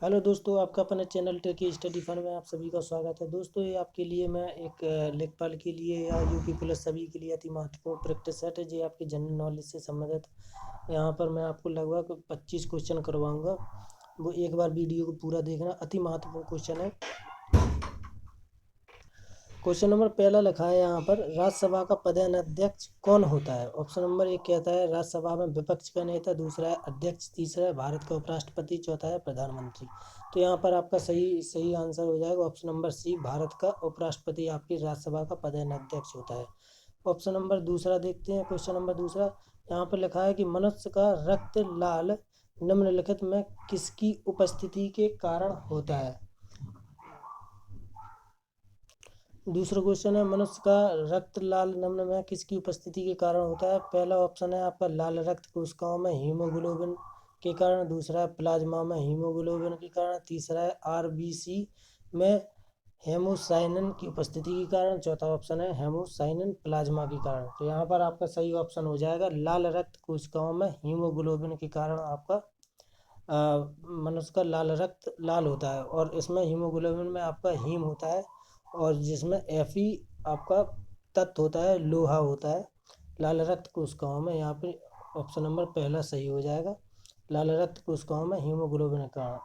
Hello दोस्तों, आपका अपने चैनल टेकी स्टडी फन में आप सभी का स्वागत है। दोस्तों, ये आपके लिए मैं एक लेखपाल के लिए या यूपी पुलिस सभी के लिए अति महत्वपूर्ण प्रैक्टिस सेट है जो आपकी जनरल नॉलेज से संबंधित। यहाँ पर मैं आपको लगभग 25 क्वेश्चन करवाऊंगा। वो एक बार वीडियो को पूरा देखना, अति महत्वपूर्ण क्वेश्चन है। क्वेश्चन नंबर पहला लिखा है यहाँ पर, राज्यसभा का प्रधानाध्यक्ष कौन होता है। ऑप्शन नंबर एक कहता है राज्यसभा में विपक्ष का नेता, दूसरा है अध्यक्ष, तीसरा है भारत का उपराष्ट्रपति, चौथा है प्रधानमंत्री। तो यहाँ पर आपका सही सही आंसर हो जाएगा ऑप्शन नंबर सी, भारत का उपराष्ट्रपति आपकी राज्यसभा का प्रधानाध्यक्ष होता है। ऑप्शन नंबर दूसरा देखते हैं। क्वेश्चन नंबर दूसरा यहाँ पर लिखा है कि मनुष्य का रक्त लाल निम्नलिखित में किसकी उपस्थिति के कारण होता है। दूसरा क्वेश्चन है, मनुष्य का रक्त लाल निम्न में किसकी उपस्थिति के कारण होता है। पहला ऑप्शन है आपका लाल रक्त कोशिकाओं में हीमोग्लोबिन के कारण, दूसरा है प्लाज्मा में हीमोग्लोबिन के कारण, तीसरा है आरबीसी में हेमोसाइनिन की उपस्थिति के कारण, चौथा ऑप्शन है हेमोसाइनिन प्लाज्मा के कारण। तो यहाँ पर आपका सही ऑप्शन हो जाएगा लाल रक्त कोशिकाओं में हीमोग्लोबिन के कारण आपका मनुष्य का लाल रक्त लाल होता है। और इसमें हीमोग्लोबिन में आपका हीम होता है और जिसमें Fe आपका तत्व होता है, लोहा होता है लाल रक्त कोशिकाओं में। यहाँ पे ऑप्शन नंबर पहला सही हो जाएगा, लाल रक्त कोशिकाओं में हीमोग्लोबिन का।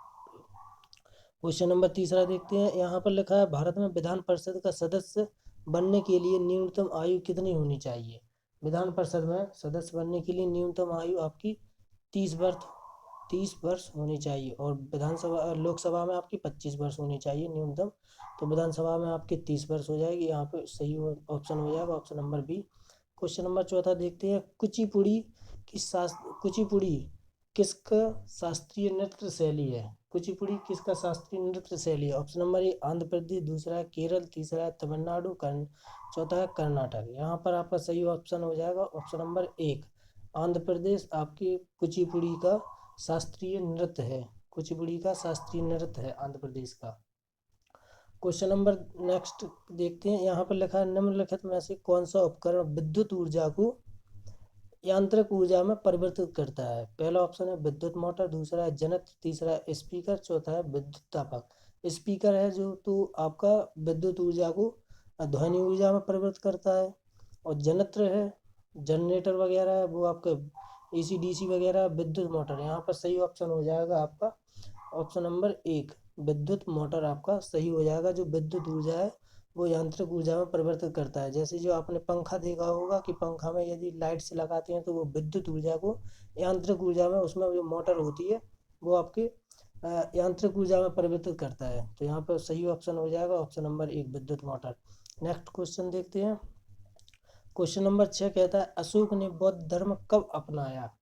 क्वेश्चन नंबर तीसरा देखते हैं। यहाँ पर लिखा है भारत में विधान परिषद का सदस्य बनने के लिए न्यूनतम आयु कितनी होनी चाहिए। विधान परिषद में सदस्य बनने के लिए न्यूनतम आयु आपकी 30 वर्ष होनी चाहिए और विधानसभा लोकसभा में आपकी 25 वर्ष होनी चाहिए न्यूनतम। तो विधानसभा में आपकी 30 वर्ष हो जाएगी। यहाँ पे सही ऑप्शन हो जाएगा option number B. Question number चौथा देखते हैं। कुचिपुड़ी किसका शास्त्रीय नृत्य शैली है। कुचिपुड़ी किसका शास्त्रीय नृत्य शैली है। ऑप्शन नंबर ए आंध्र प्रदेश, दूसरा है केरल, तीसरा है तमिलनाडु, चौथा है कर्नाटक। यहाँ पर आपका सही ऑप्शन हो जाएगा ऑप्शन नंबर एक, आंध्र प्रदेश आपकी कुचिपुड़ी का शास्त्रीय नृत्य है। कुचिपुड़ी का शास्त्रीय नृत्य है आंध्र प्रदेश का। क्वेश्चन नंबर नेक्स्ट देखते हैं। यहाँ पर लिखा है निम्नलिखित में से कौन सा उपकरण विद्युत ऊर्जा को यांत्रिक ऊर्जा में परिवर्तित करता है। पहला ऑप्शन है विद्युत मोटर, दूसरा है जनरेटर, तीसरा है स्पीकर, चौथा है विद्युत तापक। स्पीकर है जो तो आपका विद्युत ऊर्जा को ध्वनि ऊर्जा में परिवर्तित करता है। और जनरेटर है, जनरेटर वगैरह है वो आपका एसी डीसी वगैरह। विद्युत मोटर यहाँ पर सही ऑप्शन हो जाएगा आपका ऑप्शन नंबर एक, विद्युत मोटर आपका सही हो जाएगा। जो विद्युत ऊर्जा है वो यांत्रिक ऊर्जा में परिवर्तित करता है। जैसे जो आपने पंखा देखा होगा कि पंखा में यदि लाइट से लगाते हैं तो वो विद्युत ऊर्जा को यांत्रिक ऊर्जा में, उसमें जो मोटर होती है वो आपके यांत्रिक ऊर्जा में परिवर्तित करता है। तो यहाँ पर सही ऑप्शन हो जाएगा ऑप्शन नंबर एक, विद्युत मोटर। नेक्स्ट क्वेश्चन देखते हैं। क्वेश्चन नंबर 6 कहता है अशोक ने बौद्ध धर्म कब अपनाया।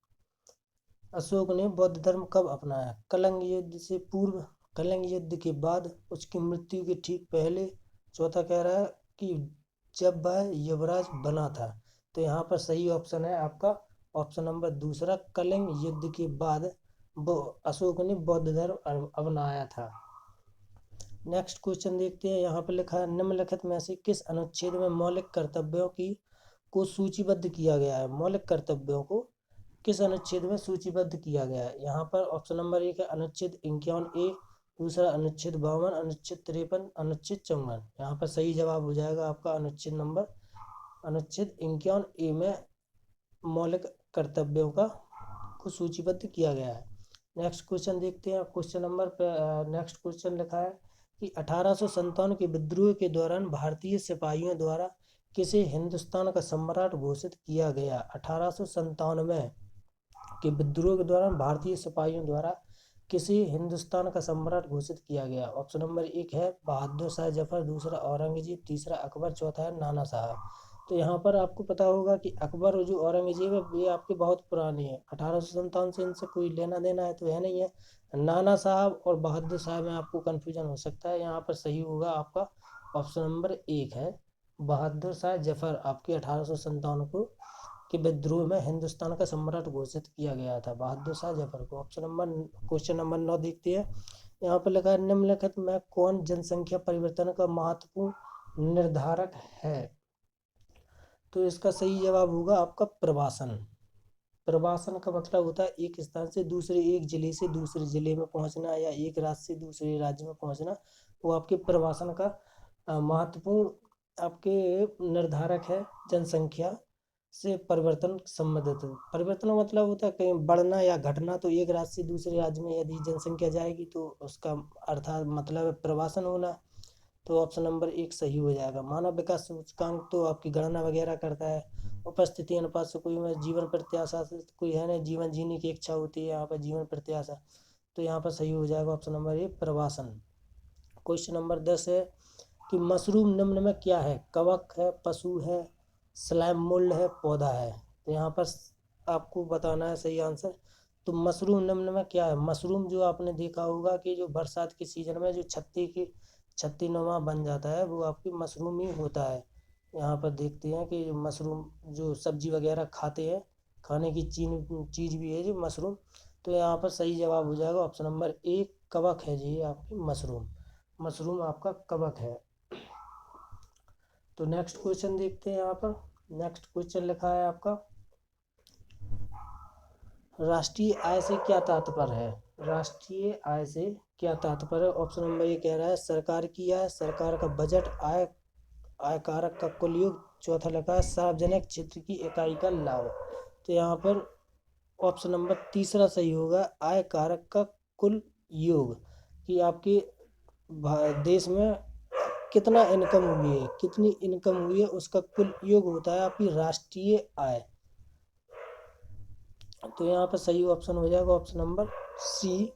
अशोक ने बौद्ध धर्म कब अपनाया। कलिंग युद्ध से पूर्व, कलिंग युद्ध के बाद, उसकी मृत्यु के ठीक पहले, चौथा कह रहा है कि जब वह युवराज बना था। तो यहाँ पर सही ऑप्शन है आपका ऑप्शन नंबर दूसरा, कलिंग युद्ध के बाद वो अशोक ने बौद्ध धर्म अपनाया था। नेक्स्ट क्वेश्चन देखते हैं। यहाँ पर लिखा है निम्नलिखित में से किस अनुच्छेद में मौलिक कर्तव्यों की को सूचीबद्ध किया गया है। मौलिक कर्तव्यों को किस अनुच्छेद में सूचीबद्ध किया गया है। यहाँ पर ऑप्शन नंबर एक है अनुच्छेद 51A, दूसरा अनुच्छेद 52, अनुच्छेद 53, अनुच्छेद 54। यहाँ पर सही जवाब हो जाएगा आपका अनुच्छेद 51A में मौलिक कर्तव्यों का को सूचीबद्ध किया गया है। नेक्स्ट क्वेश्चन देखते हैं। क्वेश्चन नंबर नेक्स्ट क्वेश्चन लिखा है कि 1857 के विद्रोह के दौरान भारतीय सिपाहियों द्वारा किसे हिंदुस्तान का सम्राट घोषित किया गया। 1897 के विद्रोह के दौरान भारतीय सिपाहियों द्वारा किसे हिंदुस्तान का सम्राट घोषित किया गया। ऑप्शन नंबर एक है बहादुर शाह जफर, दूसरा औरंगजेब, तीसरा अकबर, चौथा है नाना साहब। तो यहाँ पर आपको पता होगा कि अकबर और जो औरंगजेब है ये आपके बहुत पुराने हैं। 1857 से इनसे कोई लेना देना है तो है नहीं है। नाना साहब और बहादुर साहब में आपको कन्फ्यूजन हो सकता है। यहाँ पर सही होगा आपका ऑप्शन नंबर एक है बहादुर शाह जफर, आपके 1857 को के विद्रोह में हिंदुस्तान का सम्राट घोषित किया गया था बहादुर शाह जफर को। क्वेश्चन नंबर 9 देखते हैं। यहाँ पर लिखा है निम्नलिखित में कौन जनसंख्या परिवर्तन का महत्वपूर्ण निर्धारक है। तो इसका सही जवाब होगा आपका प्रवासन। प्रवासन का मतलब होता है एक स्थान से दूसरे, एक जिले से दूसरे जिले में पहुंचना या एक राज्य से दूसरे राज्य में पहुंचना। वो आपके प्रवासन का महत्वपूर्ण आपके निर्धारक है। जनसंख्या से परिवर्तन संबंधित है। परिवर्तन का मतलब होता है कहीं बढ़ना या घटना। तो एक राज्य से दूसरे राज्य में यदि जनसंख्या जाएगी तो उसका अर्थात मतलब है प्रवासन होना। तो ऑप्शन नंबर 1 सही हो जाएगा। मानव विकास सूचकांक तो आपकी गणना वगैरह करता है। उपस्थिति अनुपात से कोई में जीवन प्रत्याशा से कोई है ना, जीवन जीने की इच्छा होती है यहाँ पर जीवन प्रत्याशा। तो यहाँ पर सही हो जाएगा ऑप्शन नंबर 1 प्रवासन। क्वेश्चन नंबर 10 है कि मशरूम निम्न में क्या है? कवक है, पशु है, स्लाइम मोल्ड है, पौधा है। तो यहाँ पर आपको बताना है सही आंसर। तो मशरूम निम्न में क्या है? मशरूम जो आपने देखा होगा कि जो बरसात के सीजन में जो छत्ती नुमा बन जाता है वो आपकी मशरूम ही होता है। यहाँ पर देखते हैं कि मशरूम जो सब्जी वगैरह खाते हैं, खाने की चीज़ भी है जो मशरूम। तो यहाँ पर सही जवाब हो जाएगा ऑप्शन नंबर 1 कवक है जी आपकी मशरूम। मशरूम आपका कवक है। तो नेक्स्ट क्वेश्चन देखते हैं। यहाँ पर नेक्स्ट क्वेश्चन लिखा है आपका राष्ट्रीय आय से क्या तात्पर्य है? राष्ट्रीय आय से क्या तात्पर्य है? ऑप्शन नंबर 1 कह रहा है सरकार की आय, सरकार का बजट, आय कारक का कुल योग। चौथा लिखा है सार्वजनिक क्षेत्र की इकाई का लाभ। तो यहाँ पर ऑप्शन नंबर तीसरा सही होगा, आय कारक का कुल योग। कि आपके देश में कितना इनकम हुई है, कितनी इनकम हुई है, उसका कुल योग होता है आपकी राष्ट्रीय आय। तो यहाँ पर सही ऑप्शन हो जाएगा ऑप्शन नंबर सी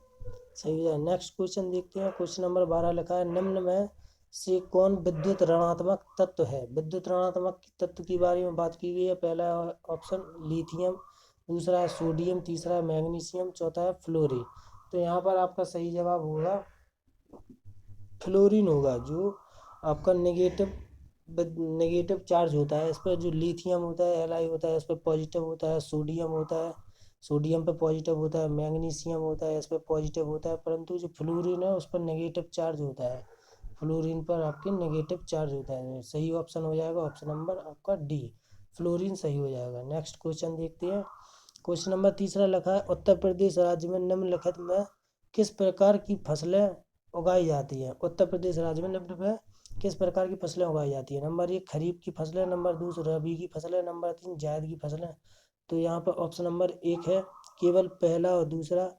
सही हो जाएगा। नेक्स्ट क्वेश्चन देखते हैं। क्वेश्चन नंबर 12 लिखा है निम्न में से कौन विद्युत ऋणात्मक तत्व है? विद्युत ऋणात्मक तत्व के बारे में बात की गई है। पहला ऑप्शन लिथियम, दूसरा है सोडियम, तीसरा है मैग्नीशियम, चौथा है फ्लोरीन। तो यहाँ पर आपका सही जवाब होगा फ्लोरीन होगा। जो आपका नेगेटिव चार्ज होता है इस पर, जो लिथियम होता है Li होता है इस पर पॉजिटिव होता है, सोडियम होता है सोडियम पे पॉजिटिव होता है, मैग्नीशियम होता है इस पर पॉजिटिव होता है, परंतु जो फ्लोरीन है उस पर नेगेटिव चार्ज होता है। फ्लोरीन पर आपके नेगेटिव चार्ज होता है। सही ऑप्शन हो जाएगा ऑप्शन नंबर आपका डी, फ्लोरीन सही हो जाएगा। नेक्स्ट क्वेश्चन देखते हैं। क्वेश्चन नंबर तीसरा लिखा है उत्तर प्रदेश राज्य में निम्नलिखित में किस प्रकार की फसलें उगाई जाती हैं? उत्तर प्रदेश राज्य में निम्न में किस प्रकार की फसलें उगाई जाती है? नंबर 1 खरीफ की फसलें, नंबर 2 रबी की फसलें, नंबर 3 जायद की फसलें। तो यहाँ पर ऑप्शन नंबर 1 है केवल पहला और दूसरा,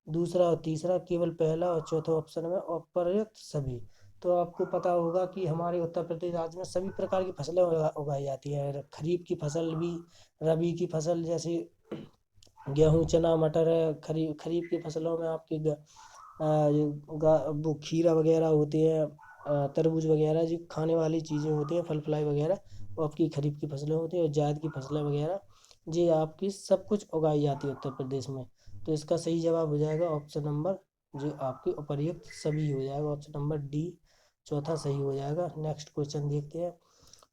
दूसरा और तीसरा केवल पहला, और चौथा ऑप्शन में अपर्याप्त सभी। तो आपको पता होगा कि हमारे उत्तर प्रदेश राज्य में सभी प्रकार की फसलें उगाई जाती हैं। खरीफ की फसल भी, रबी की फसल जैसे गेहूँ, चना, मटर है। खरीफ की फसलों में आपकी वो खीरा वगैरह होते हैं, तरबूज वगैरह जो खाने वाली चीज़ें होती हैं, फल फ्लाई वगैरह, वो आपकी खरीफ की फसलें होती हैं। और जायद की फसलें वगैरह जी आपकी सब कुछ उगाई जाती है उत्तर प्रदेश में। तो इसका सही जवाब हो जाएगा ऑप्शन नंबर जो आपके उपर्युक्त सभी हो जाएगा ऑप्शन नंबर डी, चौथा सही हो जाएगा। नेक्स्ट क्वेश्चन देखते हैं।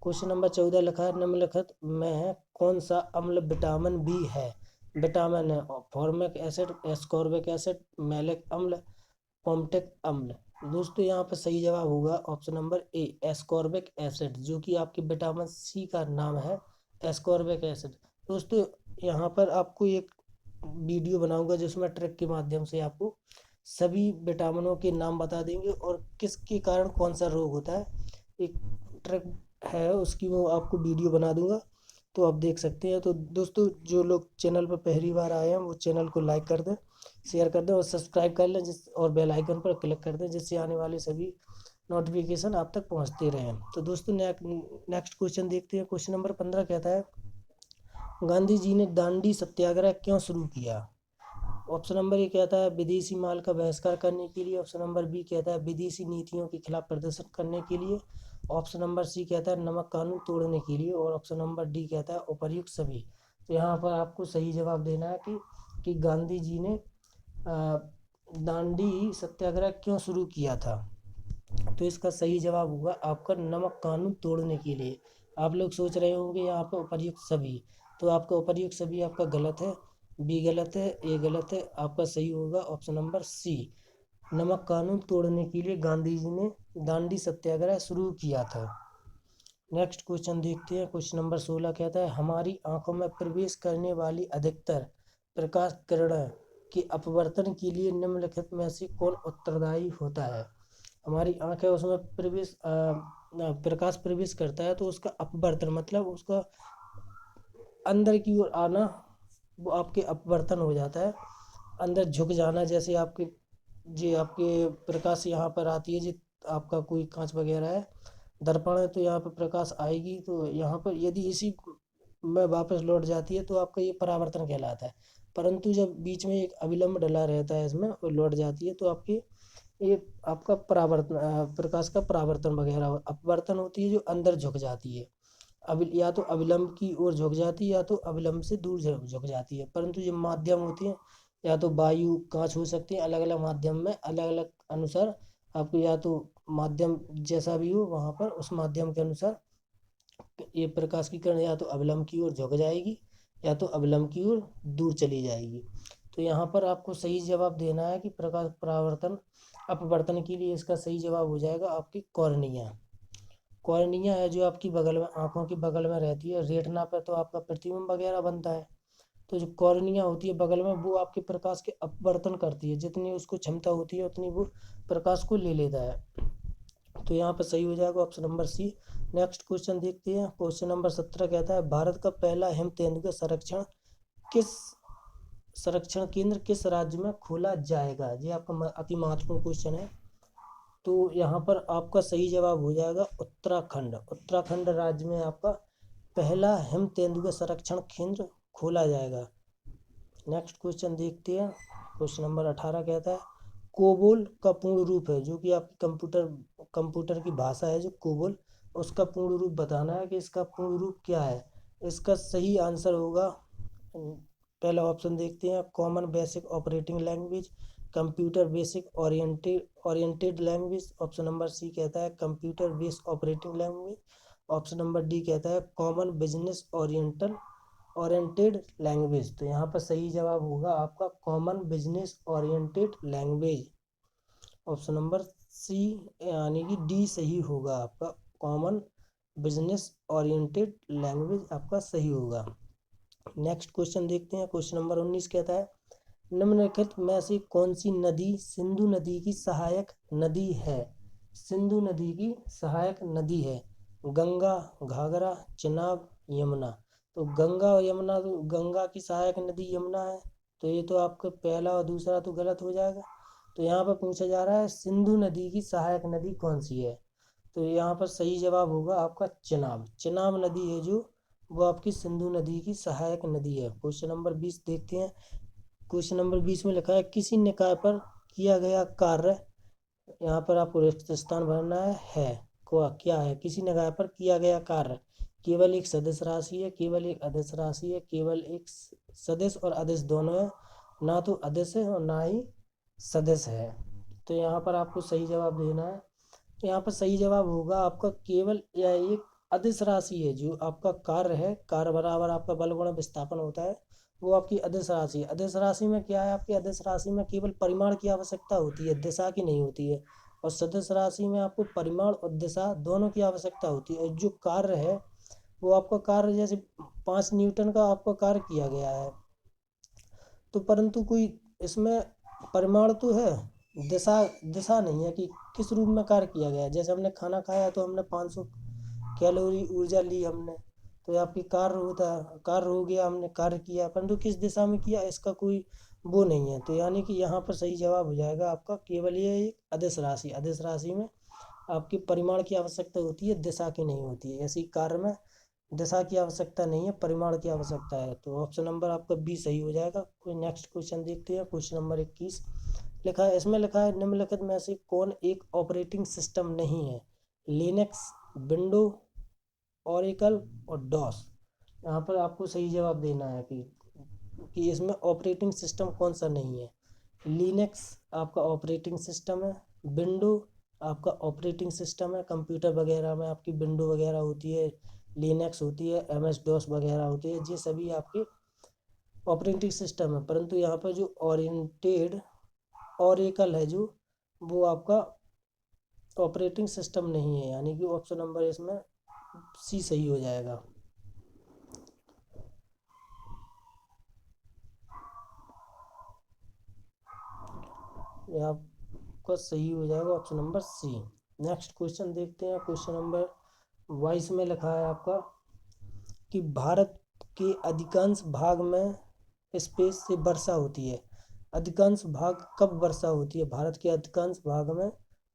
क्वेश्चन नंबर 14 लिखा है निम्नलिखित में कौन सा अम्ल विटामिन बी है? विटामिन है formic acid, ascorbic acid, malic अम्ल, पॉम्टिक अम्ल। दोस्तों यहाँ पर सही जवाब होगा option number A ascorbic acid, जो कि आपके विटामिन सी का नाम है एस्कॉर्बिक एसिड। दोस्तों यहाँ पर आपको एक वीडियो बनाऊंगा जिसमें ट्रिक के माध्यम से आपको सभी विटामिनों के नाम बता देंगे और किसके कारण कौन सा रोग होता है। एक ट्रिक है उसकी वो आपको वीडियो बना दूंगा, तो आप देख सकते हैं। तो दोस्तों जो लोग चैनल पर पहली बार आए हैं वो चैनल को लाइक कर दें, शेयर कर दें और सब्सक्राइब कर लें और बेल आइकन पर क्लिक कर दें, जिससे आने वाले सभी नोटिफिकेशन आप तक पहुंचते रहें। तो दोस्तों नेक्स्ट क्वेश्चन देखते हैं। क्वेश्चन नंबर 15 कहता है गांधी जी ने दांडी सत्याग्रह क्यों शुरू किया? ऑप्शन नंबर ए कहता है विदेशी माल का बहिष्कार करने के लिए, ऑप्शन नंबर बी कहता है विदेशी नीतियों के खिलाफ प्रदर्शन करने के लिए, ऑप्शन नंबर सी कहता है नमक कानून तोड़ने के लिए, और ऑप्शन नंबर डी कहता है उपर्युक्त सभी। तो यहाँ पर आपको सही जवाब देना है कि गांधी जी ने दांडी सत्याग्रह क्यों शुरू किया था। तो इसका सही जवाब होगा आपका नमक कानून तोड़ने के लिए। आप लोग सोच रहे होंगे यहाँ पर उपर्युक्त सभी, तो आपका उपर्युक्त सभी आपका गलत है, बी गलत है, ए गलत है। आपका सही होगा ऑप्शन नंबर सी, नमक कानून तोड़ने के लिए गांधी जी ने दांडी सत्याग्रह शुरू किया था। नेक्स्ट क्वेश्चन देखते हैं। क्वेश्चन नंबर 16 कहता है हमारी आंखों में प्रवेश करने वाली अधिकतर प्रकाश किरणें के अपवर्तन के लिए निम्नलिखित में से कौन उत्तरदायी होता है। हमारी आंख है, उसमें प्रकाश प्रवेश करता है, तो उसका अपवर्तन मतलब उसका अंदर की ओर आना, वो आपके अपवर्तन हो जाता है, अंदर झुक जाना। जैसे आपके प्रकाश यहाँ पर आती है, जी आपका कोई कांच वगैरह है, दर्पण है, तो यहाँ पर प्रकाश आएगी, तो यहाँ पर यदि इसी में वापस लौट जाती है तो आपका ये परावर्तन कहलाता है। परंतु जब बीच में एक अविलंब डला रहता है इसमें और लौट जाती है, तो आपकी ये आपका परावर्तन, प्रकाश का परावर्तन वगैरह अपवर्तन होती है, जो अंदर झुक जाती है। या तो अविलंब की ओर झुक जाती है, या तो अविलंब से दूर झुक जाती है। परंतु जो माध्यम होती है, या तो वायु कांच हो सकती है, अलग अलग माध्यम में अलग अलग अनुसार आपको, या तो माध्यम जैसा भी हो वहाँ पर उस माध्यम के अनुसार ये प्रकाश की किरण या तो अविलंब की ओर झुक जाएगी, या तो अविलंब की ओर दूर चली जाएगी। तो यहाँ पर आपको सही जवाब देना है कि प्रकाश परावर्तन अपवर्तन के लिए इसका सही जवाब हो जाएगा आपकी कॉर्निया। कॉर्निया है जो आपकी बगल में, आंखों की बगल में रहती है। रेटिना पर तो आपका प्रतिबिंब वगैरह बनता है, तो जो कॉर्निया होती है बगल में, वो आपके प्रकाश के अपवर्तन करती है, जितनी उसको क्षमता होती है उतनी वो प्रकाश को ले लेता है। तो यहाँ पर सही हो जाएगा option number C. Next question देखते हैं। क्वेश्चन नंबर 17 कहता है, भारत का पहला हिम तेंदुआ किस संरक्षण केंद्र किस राज्य में खोला जाएगा। ये आपका अति महत्वपूर्ण क्वेश्चन है। तो यहाँ पर आपका सही जवाब हो जाएगा उत्तराखंड। उत्तराखंड राज्य में आपका पहला हिम तेंदुआ संरक्षण केंद्र खोला जाएगा। नेक्स्ट क्वेश्चन देखते हैं। क्वेश्चन नंबर 18 कहता है, कोबोल का पूर्ण रूप है, जो कि आपकी कंप्यूटर की भाषा है जो कोबोल, उसका पूर्ण रूप बताना है कि इसका पूर्ण रूप क्या है। इसका सही आंसर होगा, पहला ऑप्शन देखते हैं, common basic operating language, computer basic oriented language. Option number C कहता है computer based operating language. Option number D कहता है कॉमन बिजनेस ओरिएंटेड लैंग्वेज। तो यहाँ पर सही जवाब होगा आपका common business oriented language. Option number C यानी कि डी सही होगा आपका, कॉमन बिजनेस ओरिएंटेड लैंग्वेज आपका सही होगा। नेक्स्ट क्वेश्चन देखते हैं। क्वेश्चन नंबर 19 कहता है, निम्नलिखित में से कौन सी नदी सिंधु नदी की सहायक नदी है। सिंधु नदी की सहायक नदी है गंगा, घाघरा, चिनाब, यमुना। तो गंगा और यमुना, तो गंगा की सहायक नदी यमुना है, तो ये तो आपका पहला और दूसरा तो गलत हो जाएगा। तो यहाँ पर पूछा जा रहा है सिंधु नदी की सहायक नदी कौन सी है। तो यहाँ पर सही जवाब होगा आपका चिनाब। चिनाब नदी है जो, वो आपकी सिंधु नदी की सहायक नदी है। क्वेश्चन नंबर 20 देखते हैं। क्वेश्चन नंबर 20 में लिखा है, किसी निकाय पर किया गया कार्य, यहाँ पर आपको रिक्त स्थान भरना है क्या है। किसी निकाय पर किया गया कार्य केवल एक सदिश राशि है, केवल एक अदिश राशि है, केवल एक सदिश और अदिश दोनों है, ना तो अदिश है और ना ही सदिश है। तो यहाँ पर आपको सही जवाब देना है। तो यहाँ पर सही जवाब होगा आपका केवल यह एक अदिश राशि है, जो आपका कार्य है, कार्य बराबर आपका बल गुणा विस्थापन होता है, वो आपकी अदिश राशि है। अदिश राशि में क्या है, आपकी अदिश राशि में केवल परिमाण की आवश्यकता होती है, दिशा की नहीं होती है। और सदिश राशि में आपको परिमाण और दिशा दोनों की आवश्यकता होती है। और जो कार्य है, वो आपका कार्य जैसे 5 न्यूटन का आपका कार्य किया गया है, तो परंतु कोई इसमें परिमाण तो है, दिशा दिशा नहीं है कि किस रूप में कार्य किया गया है। जैसे हमने खाना खाया तो हमने 500 कैलोरी ऊर्जा ली हमने, तो ये आपकी कार्य हो गया, हमने कार्य किया, परंतु किस दिशा में किया इसका कोई वो नहीं है। तो यानी कि यहाँ पर सही जवाब हो जाएगा आपका केवल ये एक अदिश राशि। अदिश राशि में आपकी परिमाण की आवश्यकता होती है, दिशा की नहीं होती है। ऐसी कार्य में दिशा की आवश्यकता नहीं है, परिमाण की आवश्यकता है। तो ऑप्शन नंबर आपका बी सही हो जाएगा। कोई नेक्स्ट क्वेश्चन देखते हैं। क्वेश्चन नंबर 21 लिखा है, इसमें लिखा है, निम्नलिखित में से कौन एक ऑपरेटिंग सिस्टम नहीं है। लिनक्स, विंडो, ओरेकल और डॉस। यहाँ पर आपको सही जवाब देना है कि इसमें ऑपरेटिंग सिस्टम कौन सा नहीं है। लिनक्स आपका ऑपरेटिंग सिस्टम है, विंडो आपका ऑपरेटिंग सिस्टम है, कंप्यूटर वगैरह में आपकी विंडो वगैरह होती है, लिनक्स होती है, MS DOS वगैरह होती है, ये सभी आपके ऑपरेटिंग सिस्टम है। परंतु यहाँ पर जो ओरेकल है जो, वो आपका ऑपरेटिंग सिस्टम नहीं है, यानी कि ऑप्शन नंबर इसमें सी सही हो जाएगा। ये आपका सही हो जाएगा option number C. Next question देखते हैं। क्वेश्चन नंबर 22 में लिखा है आपका कि भारत के अधिकांश भाग में स्पेस से वर्षा होती है। अधिकांश भाग कब वर्षा होती है? भारत के अधिकांश भाग में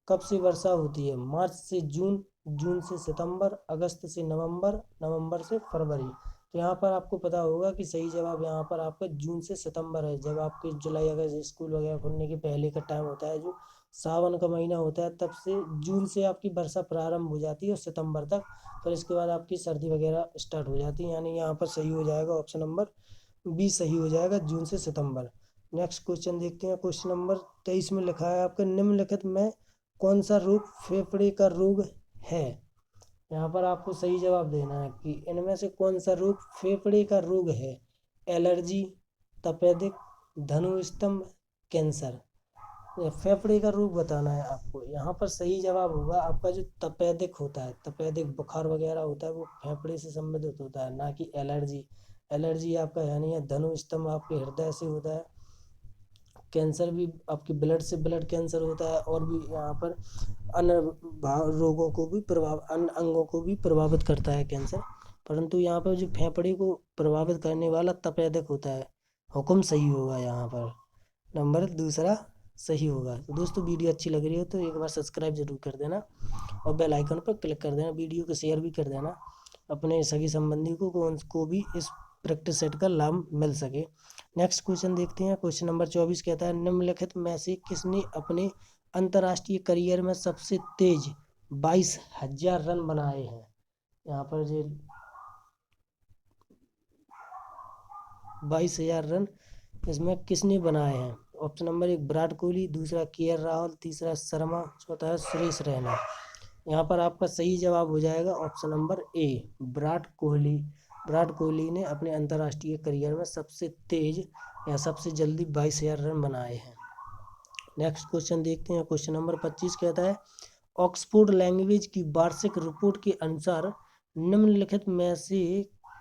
कब से वर्षा होती है? मार्च से जून, जून से सितंबर, अगस्त से नवंबर, नवंबर से फरवरी। तो यहाँ पर आपको पता होगा कि सही जवाब यहाँ पर आपका जून से सितंबर है। जब आपके जुलाई अगस्त स्कूल वगैरह खुलने के पहले का टाइम होता है, जो सावन का महीना होता है, तब से जून से आपकी वर्षा प्रारंभ हो जाती है और सितंबर तक। फिर इसके बाद आपकी सर्दी वगैरह स्टार्ट हो जाती है। यानी यहाँ पर सही हो जाएगा ऑप्शन नंबर बी सही हो जाएगा, जून से सितंबर। नेक्स्ट क्वेश्चन देखते हैं। क्वेश्चन नंबर 23 में लिखा है आपका निम्नलिखित में कौन सा रोग फेफड़े का रोग है? यहाँ पर आपको सही जवाब देना है कि इनमें से कौन सा रोग फेफड़े का रोग है। एलर्जी, तपेदिक, धनुस्तंभ, कैंसर। फेफड़े का रोग बताना है आपको। यहाँ पर सही जवाब होगा आपका जो तपेदिक होता है, तपेदिक बुखार वगैरह होता है, वो फेफड़े से संबंधित होता है, ना कि एलर्जी। एलर्जी आपका है नहीं है। धनुस्तंभ आपके हृदय से होता है। कैंसर भी आपके ब्लड से ब्लड कैंसर होता है। और भी यहाँ पर अन्य रोगों को भी अन्य अंगों को भी प्रभावित करता है कैंसर। परंतु यहाँ पर जो फेफड़े को प्रभावित करने वाला तपेदिक होता है। हुक्म सही होगा यहाँ पर, नंबर दूसरा सही होगा। तो दोस्तों वीडियो अच्छी लग रही हो तो एक बार सब्सक्राइब जरूर कर देना और बेल आइकन पर क्लिक कर देना। वीडियो को शेयर भी कर देना अपने सगी संबंधी को भी इस प्रैक्टिस सेट का लाभ मिल सके। नेक्स्ट क्वेश्चन देखते हैं। क्वेश्चन नंबर 24 कहता है निम्नलिखित में से किसने अपने अंतर्राष्ट्रीय करियर में सबसे तेज 22,000 रन बनाए हैं? यहाँ पर जो 22,000 रन इसमें किसने बनाए हैं? ऑप्शन नंबर 1 विराट कोहली, दूसरा के राहुल, तीसरा शर्मा, चौथा है सुरेश रैना। यहाँ पर आपका सही जवाब हो जाएगा ऑप्शन नंबर ए, विराट कोहली। विराट कोहली ने अपने अंतर्राष्ट्रीय करियर में सबसे तेज या सबसे जल्दी 22,000 रन बनाए हैं। नेक्स्ट क्वेश्चन देखते हैं। क्वेश्चन नंबर 25 कहता है ऑक्सफोर्ड लैंग्वेज की वार्षिक रिपोर्ट के अनुसार निम्नलिखित में से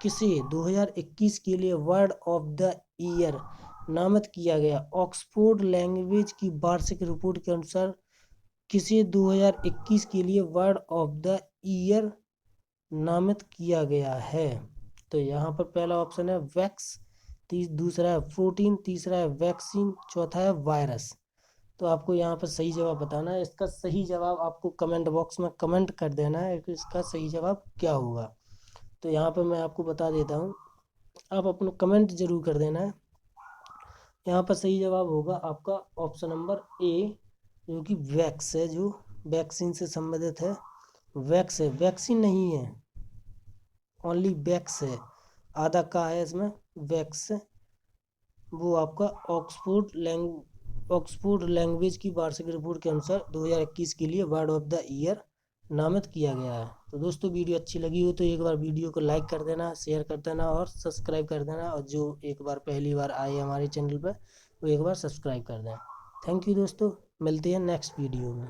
किसे 2021 के लिए वर्ड ऑफ द ईयर नामित किया गया? ऑक्सफोर्ड लैंग्वेज की वार्षिक रिपोर्ट के अनुसार किसे 2021 के लिए वर्ड ऑफ द ईयर नामित किया गया है? तो यहाँ पर पहला ऑप्शन है वैक्स, दूसरा है प्रोटीन, तीसरा है वैक्सीन, चौथा है वायरस। तो आपको यहाँ पर सही जवाब बताना है। इसका सही जवाब आपको कमेंट बॉक्स में कमेंट कर देना है कि इसका सही जवाब क्या होगा। तो यहाँ पर मैं आपको बता देता हूँ, आप अपना कमेंट जरूर कर देना है। यहाँ पर सही जवाब होगा आपका ऑप्शन नंबर ए, जो कि वैक्स है, जो वैक्सीन से संबंधित है। वैक्स है, वैक्सीन नहीं है, ओनली वैक्स है, आधा का है इसमें वैक्स। वो आपका ऑक्सफोर्ड लैंग्वेज की वार्षिक रिपोर्ट के अनुसार 2021 के लिए वर्ड ऑफ द ईयर नामित किया गया है। तो दोस्तों वीडियो अच्छी लगी हो तो एक बार वीडियो को लाइक कर देना, शेयर कर देना और सब्सक्राइब कर देना। और जो एक बार पहली बार आए हमारे चैनल पर वो एक बार सब्सक्राइब कर दें। थैंक यू दोस्तों, मिलते हैं नेक्स्ट वीडियो में।